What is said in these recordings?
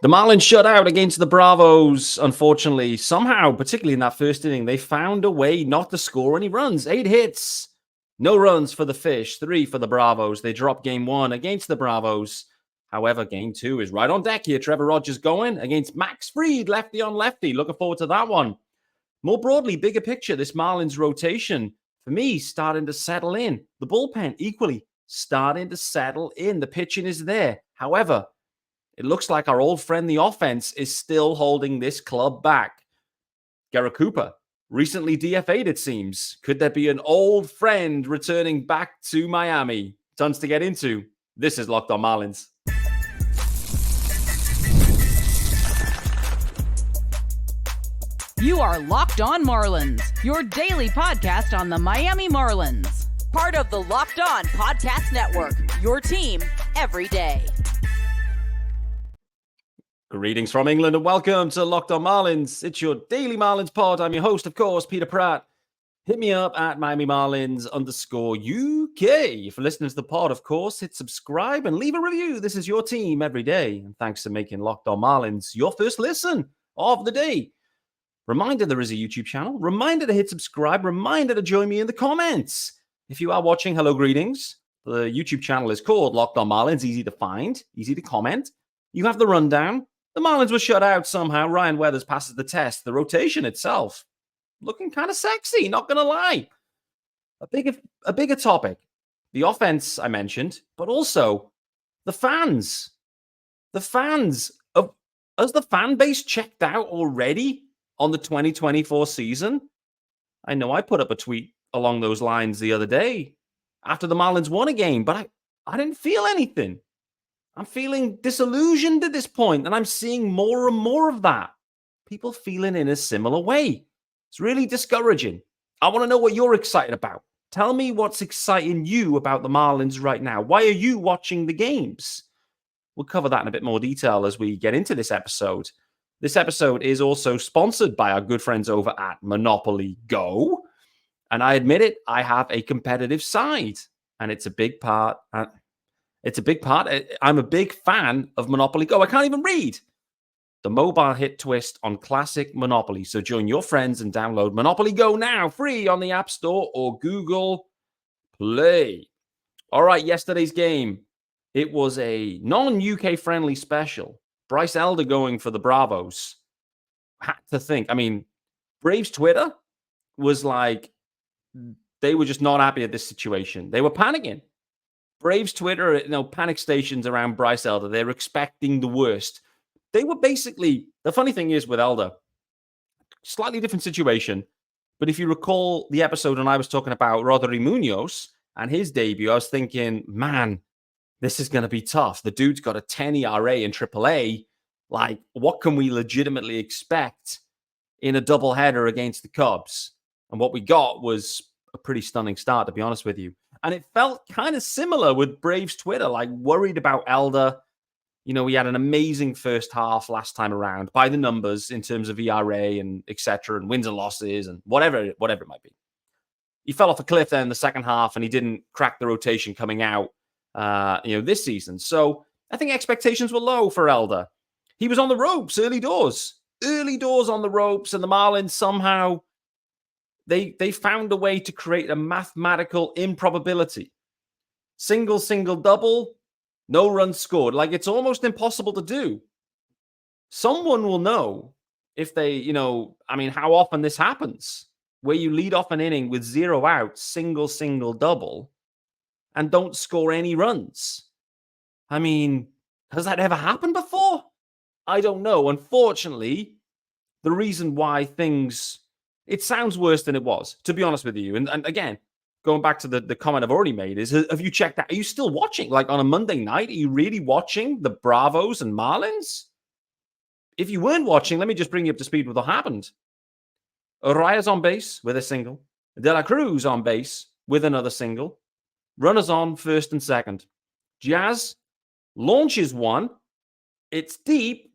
The Marlins shut out against the Bravos, unfortunately. Somehow, particularly in that first inning, they found a way not to score any runs. 8 hits, no runs for the Fish, 3 for the Bravos. They dropped game 1 against the Bravos. However, game 2 is right on deck here. Trevor Rogers going against Max Fried, lefty on lefty. Looking forward to that one. More broadly, bigger picture, this Marlins rotation, for me, starting to settle in. The bullpen, equally, starting to settle in. The pitching is there. However, it looks like our old friend, the offense, is still holding this club back. Garett Cooper, recently DFA'd, it seems. Could there be an old friend returning back to Miami? Tons to get into. This is Locked On Marlins. You are Locked On Marlins, your daily podcast on the Miami Marlins. Part of the Locked On Podcast Network, your team every day. Greetings from England and welcome to Locked On Marlins. It's your daily Marlins pod. I'm your host, of course, Peter Pratt. Hit me up at Miami Marlins _UK. If you're listening to the pod, of course, hit subscribe and leave a review. This is your team every day. And thanks for making Locked On Marlins your first listen of the day. Reminder, there is a YouTube channel. Reminder to hit subscribe. Reminder to join me in the comments. If you are watching, hello, greetings. The YouTube channel is called Locked On Marlins. Easy to find, easy to comment. You have the rundown. The Marlins were shut out somehow. Ryan Weathers passes the test. The rotation itself, looking kind of sexy, not going to lie. A bigger topic. The offense I mentioned, but also the fans. Has the fan base checked out already on the 2024 season? I know I put up a tweet along those lines the other day after the Marlins won a game, but I didn't feel anything. I'm feeling disillusioned at this point, and I'm seeing more and more of that. People feeling in a similar way. It's really discouraging. I want to know what you're excited about. Tell me what's exciting you about the Marlins right now. Why are you watching the games? We'll cover that in a bit more detail as we get into this episode. This episode is also sponsored by our good friends over at Monopoly Go. And I admit it, I have a competitive side, and it's a big part. I'm a big fan of Monopoly Go. I can't even read. The mobile hit twist on classic Monopoly. So join your friends and download Monopoly Go now, free on the App Store or Google Play. All right, yesterday's game. It was a non-UK friendly special. Bryce Elder going for the Bravos. Had to think. I mean, Braves Twitter was like, they were just not happy at this situation. They were panicking. Braves Twitter, panic stations around Bryce Elder. They're expecting the worst. They were basically, the funny thing is with Elder, slightly different situation. But if you recall the episode when I was talking about Rodri Munoz and his debut, I was thinking, man, this is going to be tough. The dude's got a 10 ERA in AAA. Like, what can we legitimately expect in a doubleheader against the Cubs? And what we got was a pretty stunning start, to be honest with you. And it felt kind of similar with Braves Twitter, like worried about Elder. We had an amazing first half last time around by the numbers in terms of ERA and et cetera, and wins and losses and whatever it might be. He fell off a cliff there in the second half and he didn't crack the rotation coming out, this season. So I think expectations were low for Elder. He was on the ropes, early doors on the ropes, and the Marlins somehow They found a way to create a mathematical improbability. Single, double, no runs scored. Like, it's almost impossible to do. Someone will know if they, how often this happens, where you lead off an inning with 0 outs, single, double, and don't score any runs. I mean, has that ever happened before? I don't know. Unfortunately, the reason why it sounds worse than it was, to be honest with you. And again, going back to the comment I've already made is, have you checked out? Are you still watching? Like on a Monday night, are you really watching the Bravos and Marlins? If you weren't watching, let me just bring you up to speed with what happened. Arias on base with a single. De La Cruz on base with another single. Runners on first and second. Jazz launches one. It's deep,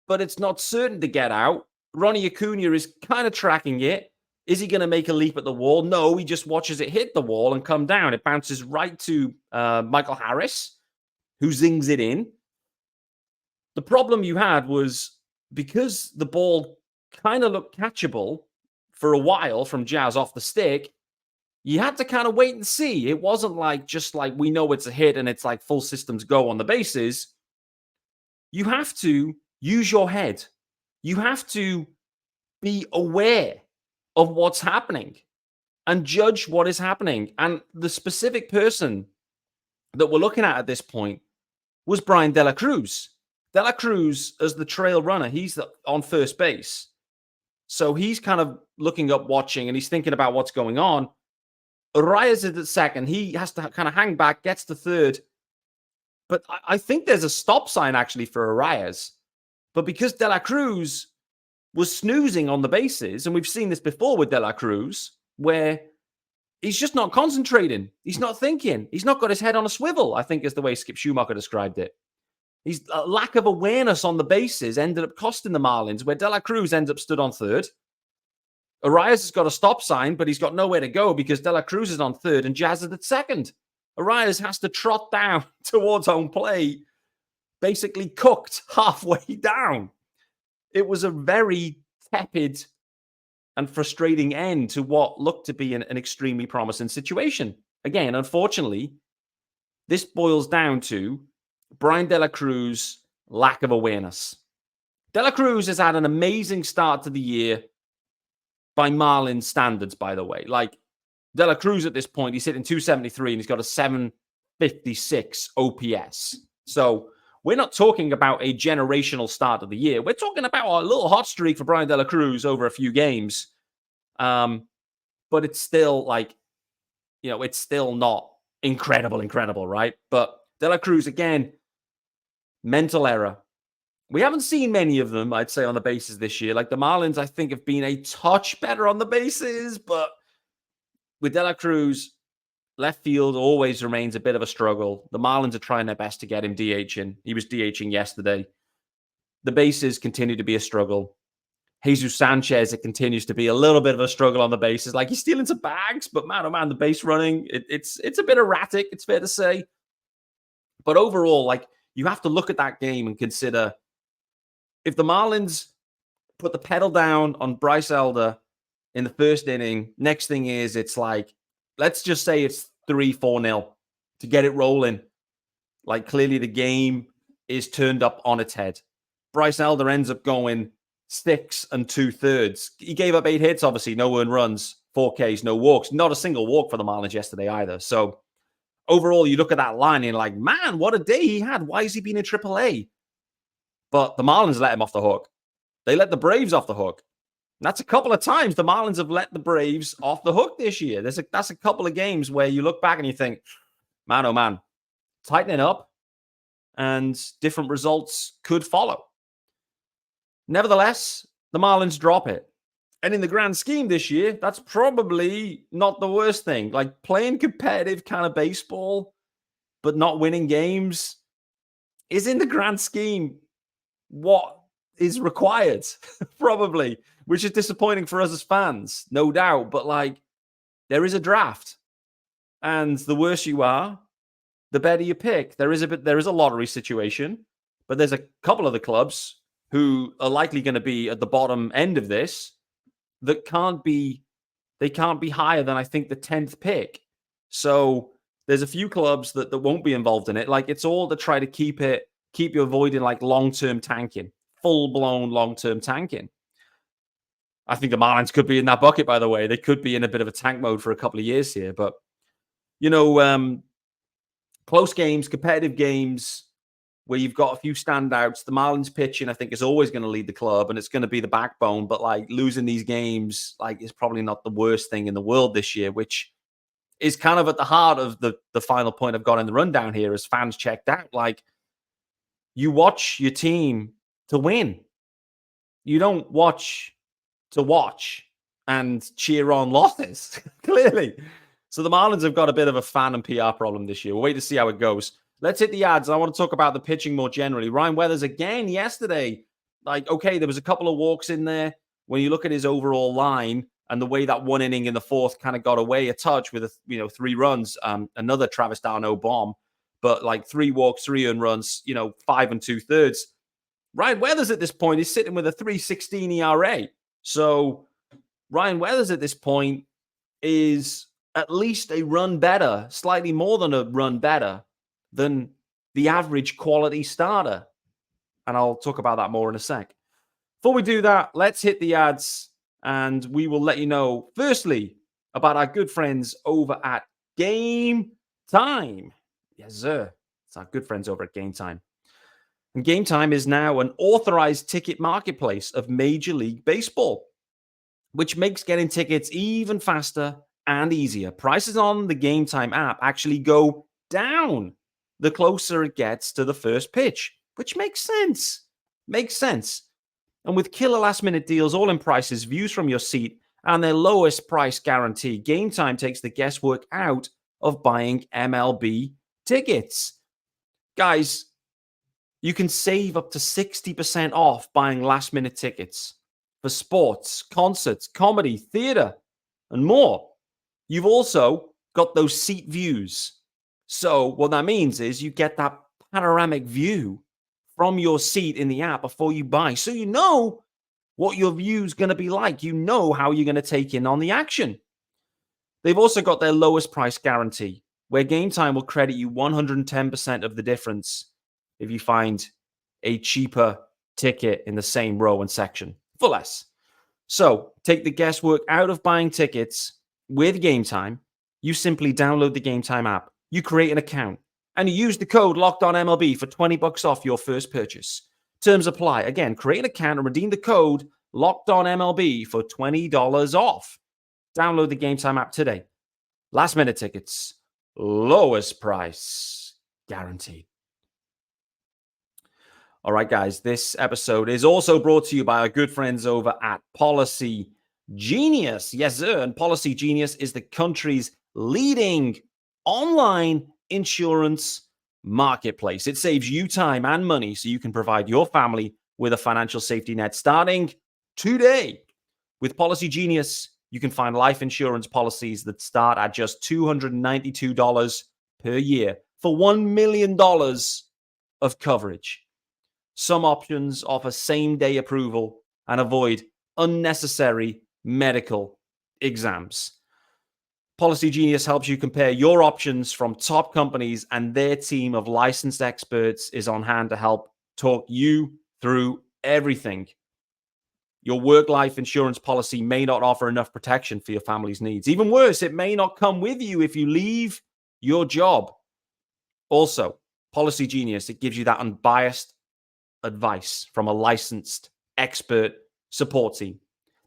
but it's not certain to get out. Ronnie Acuna is kind of tracking it. Is he going to make a leap at the wall? No, he just watches it hit the wall and come down. It bounces right to Michael Harris, who zings it in. The problem you had was because the ball kind of looked catchable for a while from Jazz off the stick, you had to kind of wait and see. It wasn't like just like we know it's a hit and it's like full systems go on the bases. You have to use your head. You have to be aware of what's happening and judge what is happening. And the specific person that we're looking at this point was Brian De La Cruz. De La Cruz, as the trail runner, he's on first base. So he's kind of looking up, watching, and he's thinking about what's going on. Arias is at second. He has to kind of hang back, gets to third. But I think there's a stop sign actually for Arias. But because De La Cruz was snoozing on the bases, and we've seen this before with De La Cruz, where he's just not concentrating. He's not thinking. He's not got his head on a swivel, I think is the way Skip Schumacher described it. His lack of awareness on the bases ended up costing the Marlins, where De La Cruz ends up stood on third. Arias has got a stop sign, but he's got nowhere to go because De La Cruz is on third and Jazz is at second. Arias has to trot down towards home plate, basically cooked halfway down. It was a very tepid and frustrating end to what looked to be an extremely promising situation. Again, unfortunately, this boils down to Brian De La Cruz, lack of awareness. De La Cruz has had an amazing start to the year by Marlins standards, by the way. Like, De La Cruz at this point, he's hitting 273 and he's got a 756 OPS. So we're not talking about a generational start of the year. We're talking about a little hot streak for Brian De La Cruz over a few games. But it's still like, it's still not incredible, right? But De La Cruz, again, mental error. We haven't seen many of them, I'd say, on the bases this year. Like the Marlins, I think, have been a touch better on the bases, but with De La Cruz, left field always remains a bit of a struggle. The Marlins are trying their best to get him DHing. He was DHing yesterday. The bases continue to be a struggle. Jesus Sanchez, it continues to be a little bit of a struggle on the bases. Like he's stealing some bags, but man, oh man, the base running, it's a bit erratic, it's fair to say. But overall, like you have to look at that game and consider if the Marlins put the pedal down on Bryce Elder in the first inning, next thing is it's like, let's just say it's 3-4-0 to get it rolling. Like clearly the game is turned up on its head. Bryce Elder ends up going 6 2/3. He gave up 8 hits, obviously, no earned runs, 4 Ks, no walks, not a single walk for the Marlins yesterday either. So overall, you look at that line and you're like, man, what a day he had. Why is he being in AAA? But the Marlins let him off the hook. They let the Braves off the hook. And that's a couple of times the Marlins have let the Braves off the hook this year. That's a couple of games where you look back and you think, man, oh man, tightening up and different results could follow. Nevertheless, the Marlins drop it. And in the grand scheme this year, that's probably not the worst thing. Like playing competitive kind of baseball, but not winning games is in the grand scheme what is required, probably, which is disappointing for us as fans, no doubt. But like, there is a draft. And the worse you are, the better you pick. There is a lottery situation, but there's a couple of the clubs who are likely going to be at the bottom end of this that can't be higher than I think the 10th pick. So there's a few clubs that won't be involved in it. Like it's all to try to keep you avoiding like long-term tanking, full-blown long-term tanking. I think the Marlins could be in that bucket, by the way. They could be in a bit of a tank mode for a couple of years here. But, close games, competitive games, where you've got a few standouts. The Marlins pitching, I think, is always going to lead the club, and it's going to be the backbone. But like losing these games, like, is probably not the worst thing in the world this year, which is kind of at the heart of the final point I've got in the rundown here as fans checked out. Like, you watch your team to win. You don't watch to watch and cheer on losses, clearly. So the Marlins have got a bit of a fan and PR problem this year. We'll wait to see how it goes. Let's hit the ads. I want to talk about the pitching more generally. Ryan Weathers again yesterday. Like, okay, there was a couple of walks in there. When you look at his overall line and the way that one inning in the fourth kind of got away a touch with 3 runs, another Travis d'Arnaud bomb, but like 3 walks, 3 earned runs, 5 2/3. Ryan Weathers at this point is sitting with a 3.16 ERA. So Ryan Weathers at this point is at least a run better, slightly more than a run better than the average quality starter. And I'll talk about that more in a sec. Before we do that, let's hit the ads and we will let you know, firstly, about our good friends over at Gametime. Yes, sir. It's our good friends over at Gametime. And Gametime is now an authorized ticket marketplace of Major League Baseball, which makes getting tickets even faster and easier. Prices on the Gametime app actually go down the closer it gets to the first pitch, which makes sense. Makes sense. And with killer last-minute deals, all-in prices, views from your seat, and their lowest price guarantee, Gametime takes the guesswork out of buying MLB tickets. Guys, you can save up to 60% off buying last-minute tickets for sports, concerts, comedy, theater, and more. You've also got those seat views. So what that means is you get that panoramic view from your seat in the app before you buy. So you know what your view is going to be like. You know how you're going to take in on the action. They've also got their lowest price guarantee, where Gametime will credit you 110% of the difference if you find a cheaper ticket in the same row and section for less. So take the guesswork out of buying tickets with Gametime. You simply download the Gametime app. You create an account and you use the code LOCKEDONMLB for $20 off your first purchase. Terms apply. Again, create an account and redeem the code LOCKEDONMLB for $20 off. Download the Gametime app today. Last minute tickets, lowest price guaranteed. All right, guys, this episode is also brought to you by our good friends over at Policygenius. Yes, sir. And Policygenius is the country's leading online insurance marketplace. It saves you time and money so you can provide your family with a financial safety net starting today. With Policygenius, you can find life insurance policies that start at just $292 per year for $1 million of coverage. Some options offer same-day approval and avoid unnecessary medical exams. Policygenius helps you compare your options from top companies, and their team of licensed experts is on hand to help talk you through everything. Your work-life insurance policy may not offer enough protection for your family's needs. Even worse, it may not come with you if you leave your job. Also, Policygenius, it gives you that unbiased advice from a licensed expert support team.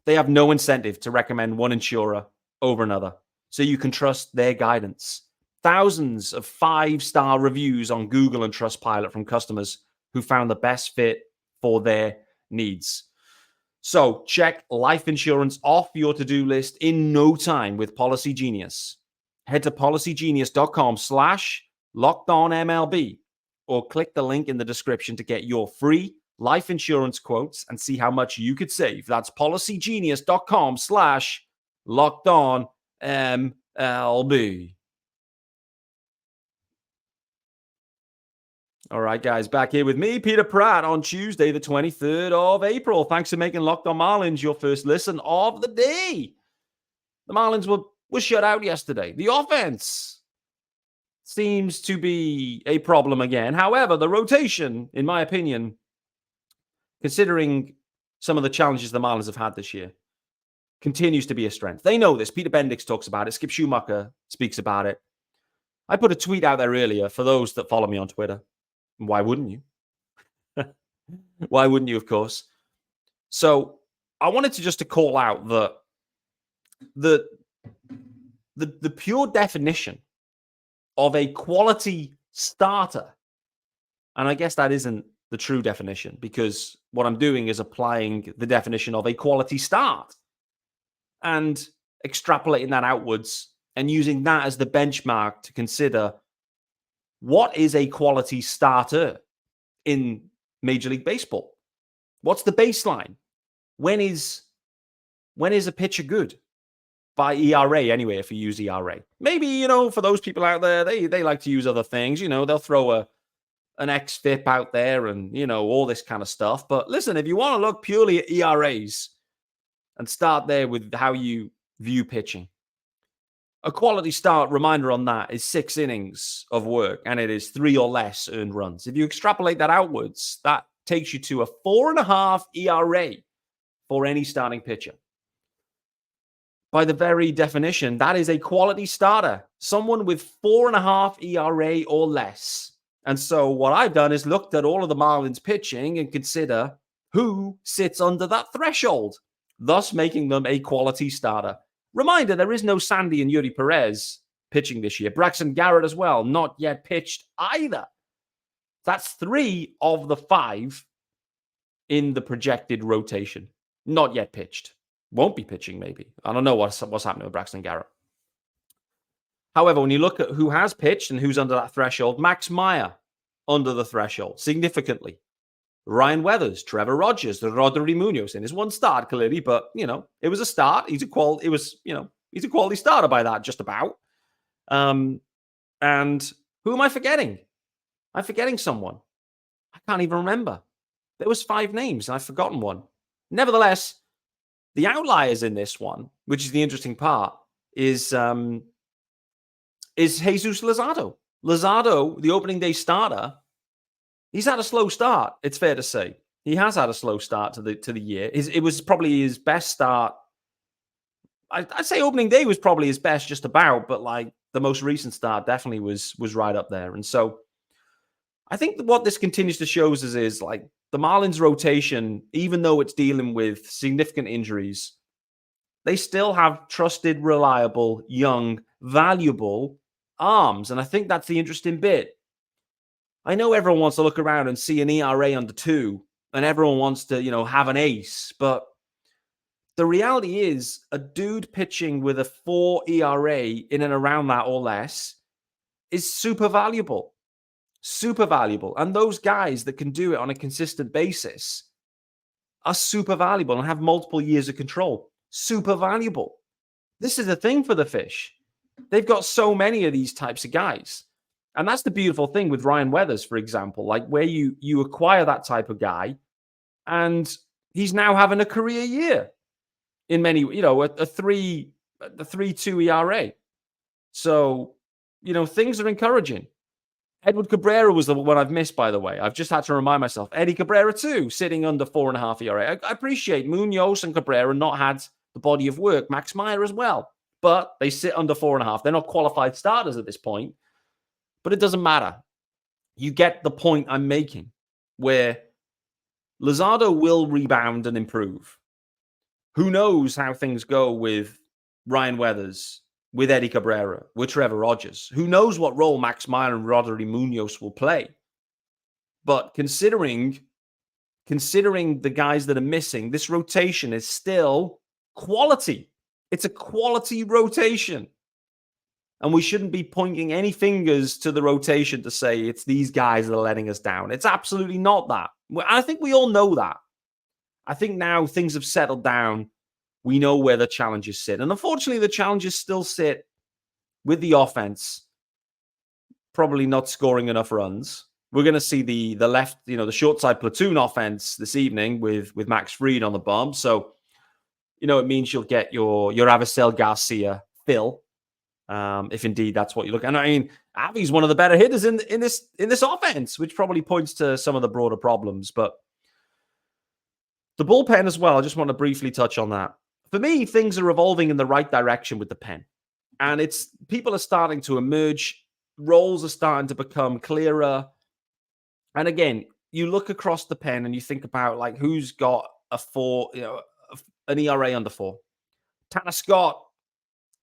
They have no incentive to recommend one insurer over another, so you can trust their guidance. Thousands of 5-star reviews on Google and Trustpilot from customers who found the best fit for their needs. So check life insurance off your to-do list in no time with Policygenius. Head to policygenius.com/LockedOnMLB or click the link in the description to get your free life insurance quotes and see how much you could save. That's policygenius.com/LockedOnMLB. All right, guys, back here with me, Peter Pratt, on Tuesday, the 23rd of April. Thanks for making Locked On Marlins your first listen of the day. The Marlins were shut out yesterday. The offense seems to be a problem again. However, the rotation, in my opinion, considering some of the challenges the Marlins have had this year, continues to be a strength. They know this. Peter Bendix talks about it. Skip Schumacher speaks about it. I put a tweet out there earlier for those that follow me on Twitter. Why wouldn't you? Why wouldn't you, of course? So I wanted to call out the pure definition of a quality starter. And I guess that isn't the true definition, because what I'm doing is applying the definition of a quality start and extrapolating that outwards and using that as the benchmark to consider what is a quality starter in Major League Baseball. What's the baseline? When is a pitcher good? By ERA, anyway, if you use ERA. Maybe, for those people out there, they like to use other things. They'll throw an XFIP out there and, all this kind of stuff. But listen, if you want to look purely at ERAs and start there with how you view pitching, a quality start, reminder on that, is 6 innings of work, and it is 3 or less earned runs. If you extrapolate that outwards, that takes you to a 4.5 ERA for any starting pitcher. By the very definition, that is a quality starter, someone with 4.5 ERA or less. And so what I've done is looked at all of the Marlins pitching and consider who sits under that threshold, thus making them a quality starter. Reminder, there is no Sandy and Yuri Perez pitching this year. Braxton Garrett as well, not yet pitched either. That's 3 of the 5 in the projected rotation. Not yet pitched. Won't be pitching, maybe. I don't know what's happening with Braxton Garrett. However, when you look at who has pitched and who's under that threshold, Max Meyer under the threshold significantly. Ryan Weathers, Trevor Rogers, Rodri Munoz in his one start, clearly, but it was a start. He's a quality starter by that, just about. And who am I forgetting? I'm forgetting someone. I can't even remember. There was 5 names, and I've forgotten one. Nevertheless, the outliers in this one, which is the interesting part, is Jesus Luzardo. Luzardo, the opening day starter, he's had a slow start, it's fair to say. He has had a slow start to the year. It was probably his best start. I'd say opening day was probably his best just about, but like the most recent start definitely was right up there. And so I think what this continues to show us is like the Marlins rotation, even though it's dealing with significant injuries, they still have trusted, reliable, young, valuable arms. And I think that's the interesting bit. I know everyone wants to look around and see an ERA under 2, and everyone wants to, have an ace. But the reality is a dude pitching with a 4 ERA in and around that or less is super valuable. Super valuable. And those guys that can do it on a consistent basis are super valuable and have multiple years of control. Super valuable. This is a thing for the Fish. They've got so many of these types of guys. And that's the beautiful thing with Ryan Weathers, for example, like where you acquire that type of guy and he's now having a career year in many, a 3.2 ERA. So, things are encouraging. Edward Cabrera was the one I've missed, by the way. I've just had to remind myself. Eddie Cabrera, too, sitting under 4.5 ERA. I appreciate Munoz and Cabrera not had the body of work. Max Meyer as well. But they sit under 4.5. They're not qualified starters at this point. But it doesn't matter. You get the point I'm making, where Luzardo will rebound and improve. Who knows how things go with Ryan Weathers, with Eddie Cabrera, with Trevor Rogers. Who knows what role Max Meyer and Rodri Munoz will play. But considering the guys that are missing, this rotation is still quality. It's a quality rotation. And we shouldn't be pointing any fingers to the rotation to say it's these guys that are letting us down. It's absolutely not that. I think we all know that. I think now things have settled down. We know where the challenges sit. And unfortunately, the challenges still sit with the offense, probably not scoring enough runs. We're going to see the left, the short side platoon offense this evening with Max Fried on the bump. So, it means you'll get your Avisel Garcia fill, if indeed that's what you look at. And I mean, Avi's one of the better hitters in this offense, which probably points to some of the broader problems. But the bullpen as well, I just want to briefly touch on that. For me, things are evolving in the right direction with the pen. And people are starting to emerge. Roles are starting to become clearer. And again, you look across the pen and you think about like who's got a 4, an ERA under 4. Tanner Scott,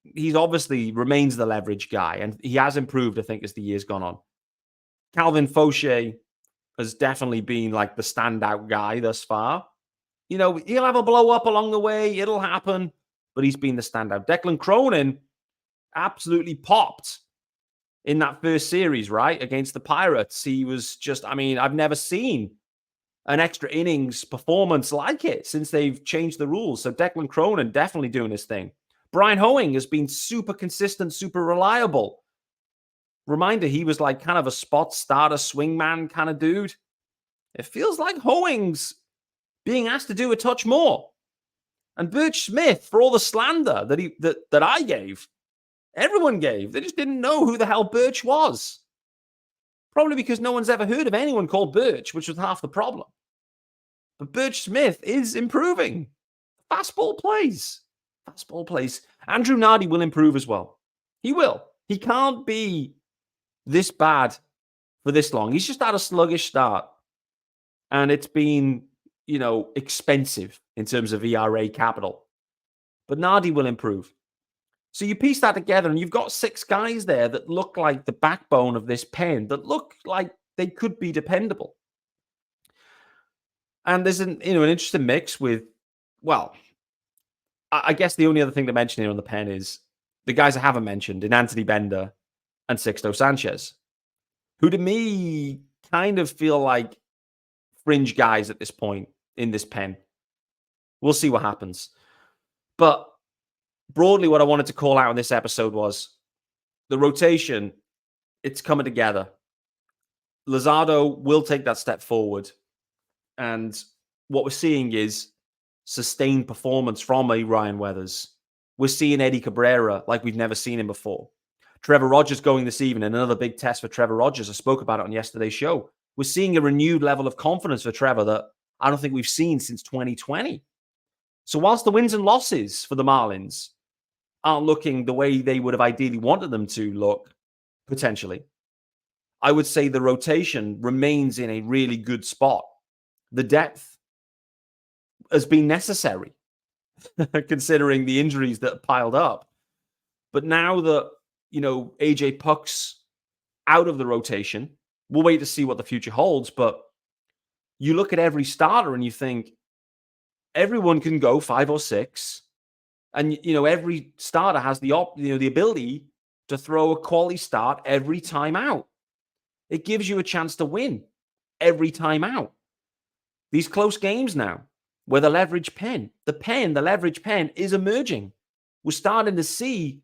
he's obviously remains the leverage guy, and he has improved, I think, as the year's gone on. Calvin Fauché has definitely been like the standout guy thus far. He'll have a blow up along the way. It'll happen, but he's been the standout. Declan Cronin absolutely popped in that first series, right? Against the Pirates. He was just, I've never seen an extra innings performance like it since they've changed the rules. So Declan Cronin definitely doing his thing. Brian Hoeing has been super consistent, super reliable. Reminder, he was like kind of a spot starter swingman kind of dude. It feels like Hoing's being asked to do a touch more. And Birch Smith, for all the slander that I gave, everyone gave, they just didn't know who the hell Birch was. Probably because no one's ever heard of anyone called Birch, which was half the problem. But Birch Smith is improving. Fastball plays. Fastball plays. Andrew Nardi will improve as well. He will. He can't be this bad for this long. He's just had a sluggish start. And it's been, expensive in terms of ERA capital. But Nardi will improve. So you piece that together and you've got 6 guys there that look like the backbone of this pen, that look like they could be dependable. And there's an interesting mix with, I guess the only other thing to mention here on the pen is the guys I haven't mentioned in Anthony Bender and Sixto Sanchez, who to me kind of feel like fringe guys at this point in this pen. We'll see what happens. But broadly, what I wanted to call out in this episode was the rotation. It's coming together. Luzardo will take that step forward. And what we're seeing is sustained performance from a Ryan Weathers. We're seeing Eddie Cabrera like we've never seen him before. Trevor Rogers going this evening, another big test for Trevor Rogers. I spoke about it on yesterday's show. We're seeing a renewed level of confidence for Trevor that I don't think we've seen since 2020. So whilst the wins and losses for the Marlins aren't looking the way they would have ideally wanted them to look, potentially, I would say the rotation remains in a really good spot. The depth has been necessary, considering the injuries that piled up. But now that, AJ Puck's out of the rotation, we'll wait to see what the future holds. But you look at every starter and you think everyone can go 5 or 6. And, every starter has the ability to throw a quality start every time out. It gives you a chance to win every time out. These close games now, where the leverage pen, the leverage pen is emerging. We're starting to see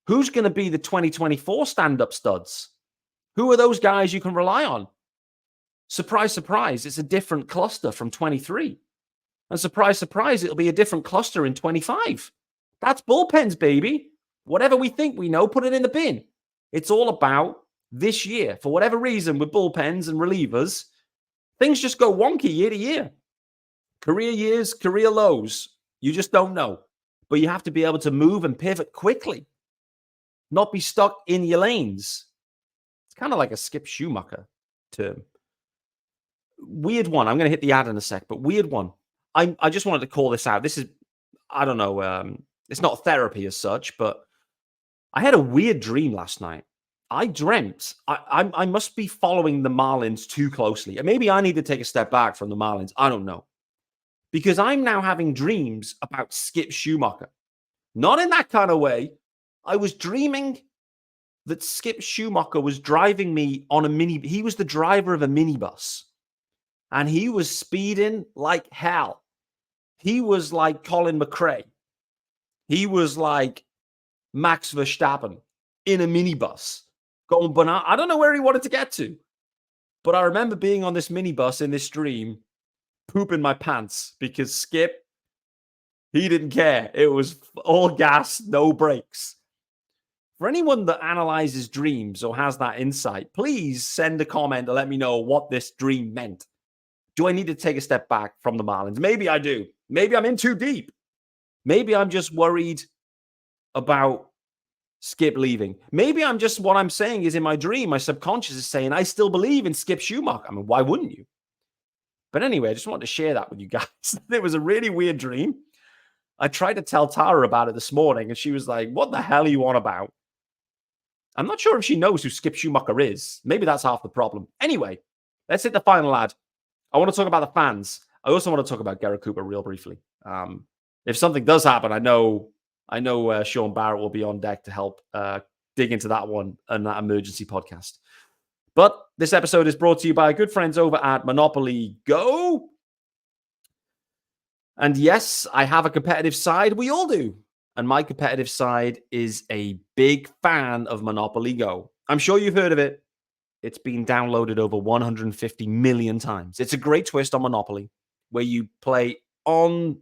who's going to be the 2024 stand-up studs. Who are those guys you can rely on? Surprise, surprise, it's a different cluster from 23. And surprise, surprise, it'll be a different cluster in 25. That's bullpens, baby. Whatever we think we know, put it in the bin. It's all about this year. For whatever reason, with bullpens and relievers, things just go wonky year to year. Career years, career lows. You just don't know. But you have to be able to move and pivot quickly. Not be stuck in your lanes. It's kind of like a Skip Schumacher term. Weird one. I'm going to hit the ad in a sec, but weird one. I just wanted to call this out. This is, I don't know, it's not therapy as such, but I had a weird dream last night. I dreamt, I must be following the Marlins too closely. And maybe I need to take a step back from the Marlins. I don't know. Because I'm now having dreams about Skip Schumacher. Not in that kind of way. I was dreaming that Skip Schumacher was driving me on he was the driver of a minibus. And he was speeding like hell. He was like Colin McRae. He was like Max Verstappen in a minibus. Going banana. I don't know where he wanted to get to. But I remember being on this minibus in this dream, pooping my pants because Skip, he didn't care. It was all gas, no brakes. For anyone that analyzes dreams or has that insight, please send a comment to let me know what this dream meant. Do I need to take a step back from the Marlins? Maybe I do. Maybe I'm in too deep. Maybe I'm just worried about Skip leaving. Maybe I'm just, what I'm saying is in my dream, my subconscious is saying, I still believe in Skip Schumacher. I mean, why wouldn't you? But anyway, I just wanted to share that with you guys. It was a really weird dream. I tried to tell Tara about it this morning, and she was like, what the hell are you on about? I'm not sure if she knows who Skip Schumacher is. Maybe that's half the problem. Anyway, let's hit the final ad. I want to talk about the fans. I also want to talk about Garett Cooper real briefly. If something does happen, I know Sean Barrett will be on deck to help dig into that one and that emergency podcast. But this episode is brought to you by our good friends over at Monopoly Go. And yes, I have a competitive side. We all do. And my competitive side is a big fan of Monopoly Go. I'm sure you've heard of it. It's been downloaded over 150 million times. It's a great twist on Monopoly where you play on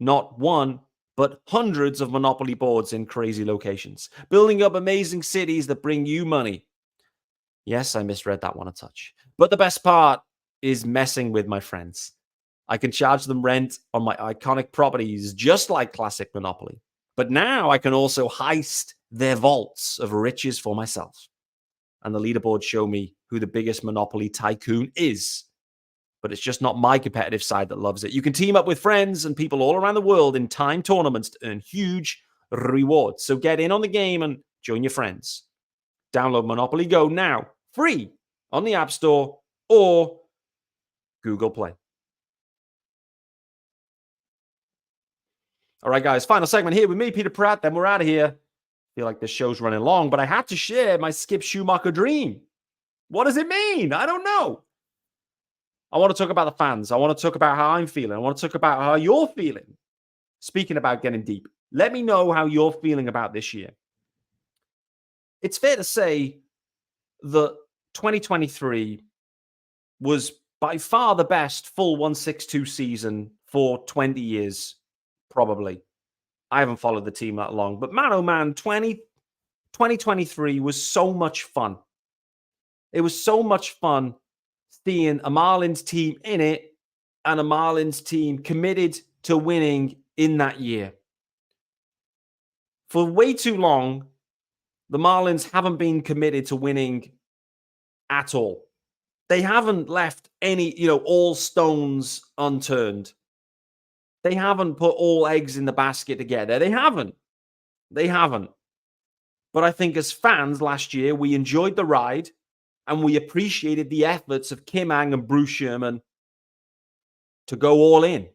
not one, but hundreds of Monopoly boards in crazy locations, building up amazing cities that bring you money. Yes, I misread that one a touch. But the best part is messing with my friends. I can charge them rent on my iconic properties, just like classic Monopoly. But now I can also heist their vaults of riches for myself. And the leaderboards show me who the biggest Monopoly tycoon is. But it's just not my competitive side that loves it. You can team up with friends and people all around the world in time tournaments to earn huge rewards. So get in on the game and join your friends. Download Monopoly Go now, free on the App Store or Google Play. All right, guys, final segment here with me, Peter Pratt. Then we're out of here. I feel like this show's running long, but I had to share my Skip Schumacher dream. What does it mean? I don't know. I want to talk about the fans. I want to talk about how I'm feeling. I want to talk about how you're feeling. Speaking about getting deep, let me know how you're feeling about this year. It's fair to say that 2023 was by far the best full 162 season for 20 years, probably. I haven't followed the team that long, but man, oh man, 2023 was so much fun. It was so much fun seeing a Marlins team in it and a Marlins team committed to winning in that year. For way too long, the Marlins haven't been committed to winning at all. They haven't left any, all stones unturned. They haven't put all eggs in the basket together. They haven't. But I think as fans last year, we enjoyed the ride and we appreciated the efforts of Kim Ang and Bruce Sherman to go all in.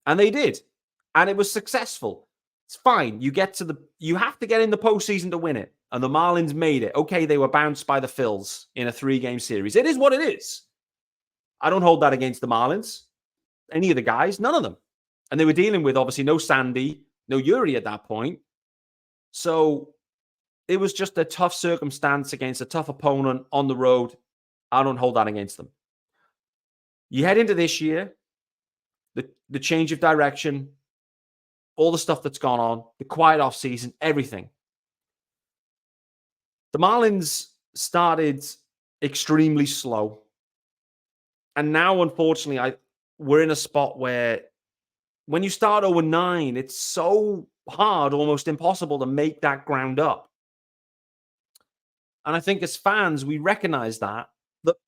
And they did. And it was successful. It's fine. You have to get in the postseason to win it. And the Marlins made it. Okay, they were bounced by the Phils in a 3-game series. It is what it is. I don't hold that against the Marlins. Any of the guys, none of them. And they were dealing with, obviously, no Sandy, no Yuri at that point. So it was just a tough circumstance against a tough opponent on the road. I don't hold that against them. You head into this year, the change of direction, all the stuff that's gone on, the quiet off season, everything. The Marlins started extremely slow. And now, unfortunately, we're in a spot where when you start 0-9, it's so hard, almost impossible to make that ground up. And I think as fans, we recognize that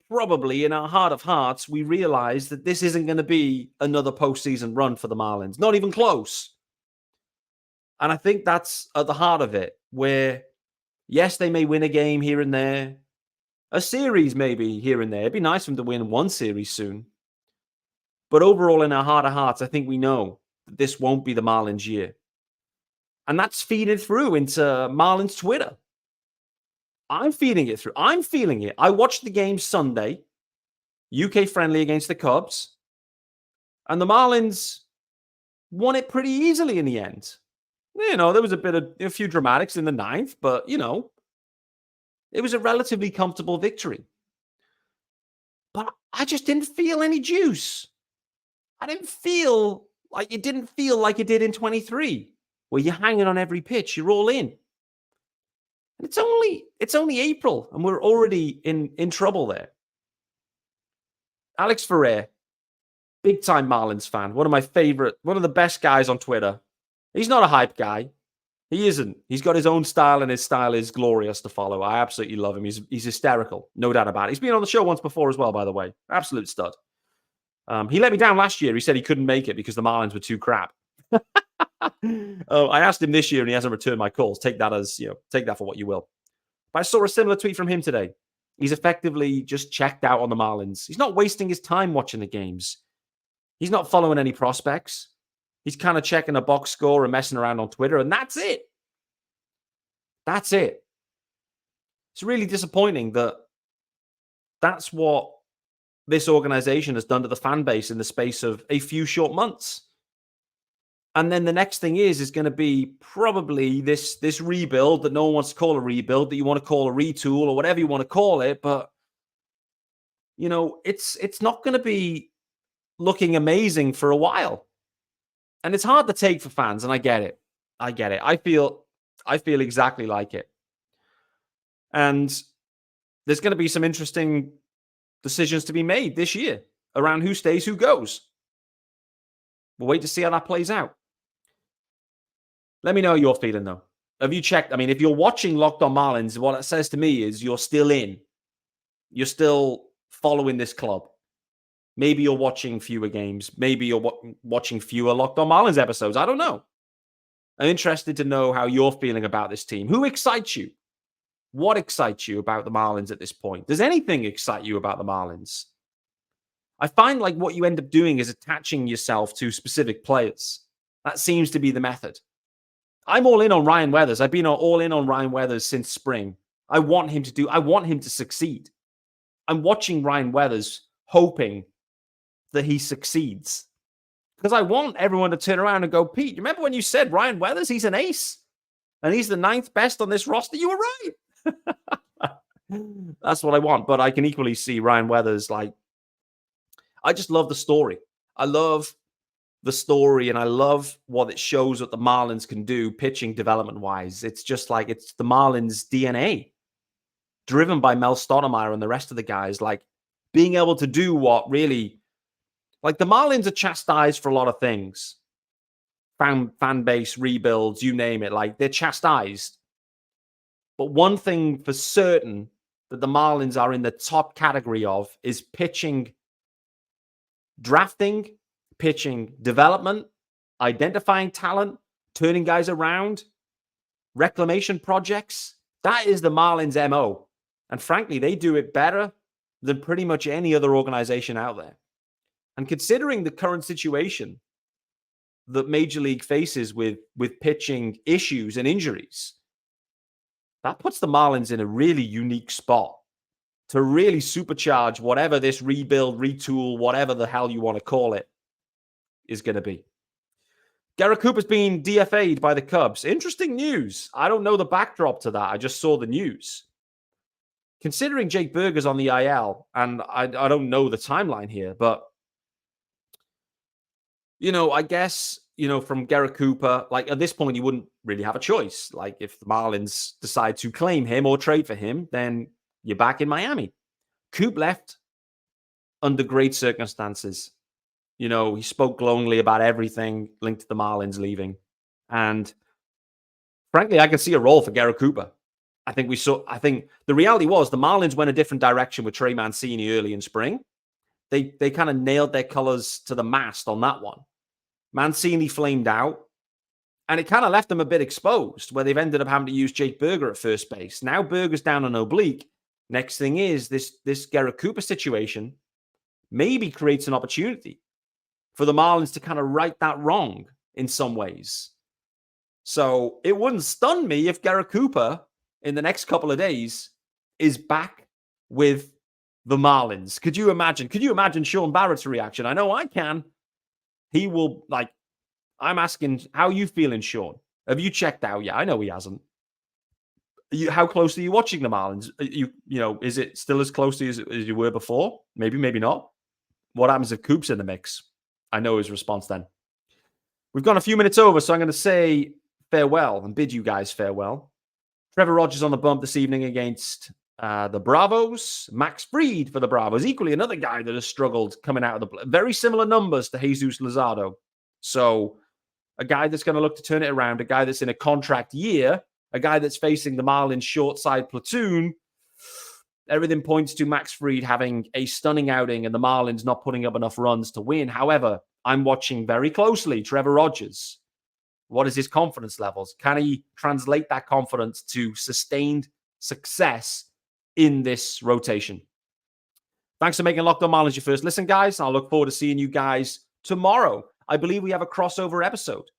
probably in our heart of hearts, we realize that this isn't going to be another postseason run for the Marlins, not even close. And I think that's at the heart of it, where, yes, they may win a game here and there, a series maybe here and there. It'd be nice for them to win one series soon. But overall, in our heart of hearts, I think we know that this won't be the Marlins year. And that's feeding through into Marlins Twitter. I'm feeding it through. I'm feeling it. I watched the game Sunday, UK friendly against the Cubs, and the Marlins won it pretty easily in the end. There was a few dramatics in the ninth, but, it was a relatively comfortable victory. But I just didn't feel any juice. I didn't feel like it did in 23, where you're hanging on every pitch, you're all in. And it's only April, and we're already in trouble there. Alex Ferrer, big time Marlins fan, one of the best guys on Twitter. He's not a hype guy. He isn't. He's got his own style, and his style is glorious to follow. I absolutely love him. He's hysterical, no doubt about it. He's been on the show once before as well, by the way. Absolute stud. He let me down last year. He said he couldn't make it because the Marlins were too crap. I asked him this year, and he hasn't returned my calls. Take that for what you will. But I saw a similar tweet from him today. He's effectively just checked out on the Marlins. He's not wasting his time watching the games. He's not following any prospects. He's kind of checking a box score and messing around on Twitter, and that's it. That's it. It's really disappointing that that's what this organization has done to the fan base in the space of a few short months. And then the next thing is going to be probably this rebuild that no one wants to call a rebuild, that you want to call a retool or whatever you want to call it. But, it's not going to be looking amazing for a while. And it's hard to take for fans, and I get it. I feel exactly like it. And there's going to be some interesting decisions to be made this year around who stays, who goes. We'll wait to see how that plays out. Let me know your feeling, though. Have you checked? I mean, if you're watching Locked On Marlins, what it says to me is you're still in. You're still following this club. Maybe you're watching fewer games. Maybe you're watching fewer Locked On Marlins episodes. I don't know. I'm interested to know how you're feeling about this team. Who excites you? What excites you about the Marlins at this point? Does anything excite you about the Marlins? I find like what you end up doing is attaching yourself to specific players. That seems to be the method. I'm all in on Ryan Weathers. I've been all in on Ryan Weathers since spring. I want him to succeed. I'm watching Ryan Weathers hoping that he succeeds. Because I want everyone to turn around and go, Pete, you remember when you said Ryan Weathers, he's an ace? And he's the 9th best on this roster? You were right. That's what I want. But I can equally see Ryan Weathers like, I just love the story. I love the story, and I love what it shows what the Marlins can do pitching development-wise. It's just like it's the Marlins DNA, driven by Mel Stottlemyre and the rest of the guys, like being able to do what really, like the Marlins are chastised for a lot of things. Fan base, rebuilds, you name it, like they're chastised. But one thing for certain that the Marlins are in the top category of is pitching, drafting, pitching development, identifying talent, turning guys around, reclamation projects. That is the Marlins' MO. And frankly, they do it better than pretty much any other organization out there. And considering the current situation that Major League faces with pitching issues and injuries, that puts the Marlins in a really unique spot to really supercharge whatever this rebuild, retool, whatever the hell you want to call it, is going to be. Garett Cooper's been DFA'd by the Cubs. Interesting news. I don't know the backdrop to that. I just saw the news. Considering Jake Burger's on the IL, and I don't know the timeline here, but, I guess, from Garett Cooper, like at this point, you wouldn't really have a choice. Like if the Marlins decide to claim him or trade for him, then you're back in Miami. Coop left under great circumstances. He spoke glowingly about everything linked to the Marlins leaving. And frankly, I can see a role for Garett Cooper. I think the reality was the Marlins went a different direction with Trey Mancini early in spring. They kind of nailed their colors to the mast on that one. Mancini flamed out, and it kind of left them a bit exposed, where they've ended up having to use Jake Burger at first base. Now Burger's down on oblique. Next thing is this Garett Cooper situation maybe creates an opportunity for the Marlins to kind of right that wrong in some ways. So it wouldn't stun me if Garett Cooper in the next couple of days is back with the Marlins. Could you imagine Sean Barrett's reaction? I know I can. He will, I'm asking, how are you feeling, Sean? Have you checked out yet? I know he hasn't. How close are you watching the Marlins? Is it still as close as you were before? Maybe, maybe not. What happens if Coop's in the mix? I know his response then. We've gone a few minutes over, so I'm going to say farewell and bid you guys farewell. Trevor Rogers on the bump this evening against the Bravos. Max Fried for the Bravos. Equally another guy that has struggled coming out of the... Very similar numbers to Jesus Luzardo. So a guy that's going to look to turn it around, a guy that's in a contract year, a guy that's facing the Marlins short side platoon. Everything points to Max Fried having a stunning outing and the Marlins not putting up enough runs to win. However, I'm watching very closely Trevor Rogers. What is his confidence levels? Can he translate that confidence to sustained success in this rotation? Thanks for making Locked On Marlins your first listen, guys. I'll look forward to seeing you guys tomorrow. I believe we have a crossover episode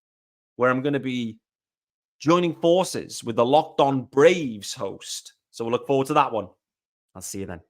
where I'm going to be joining forces with the Locked On Braves host. So we'll look forward to that one. I'll see you then.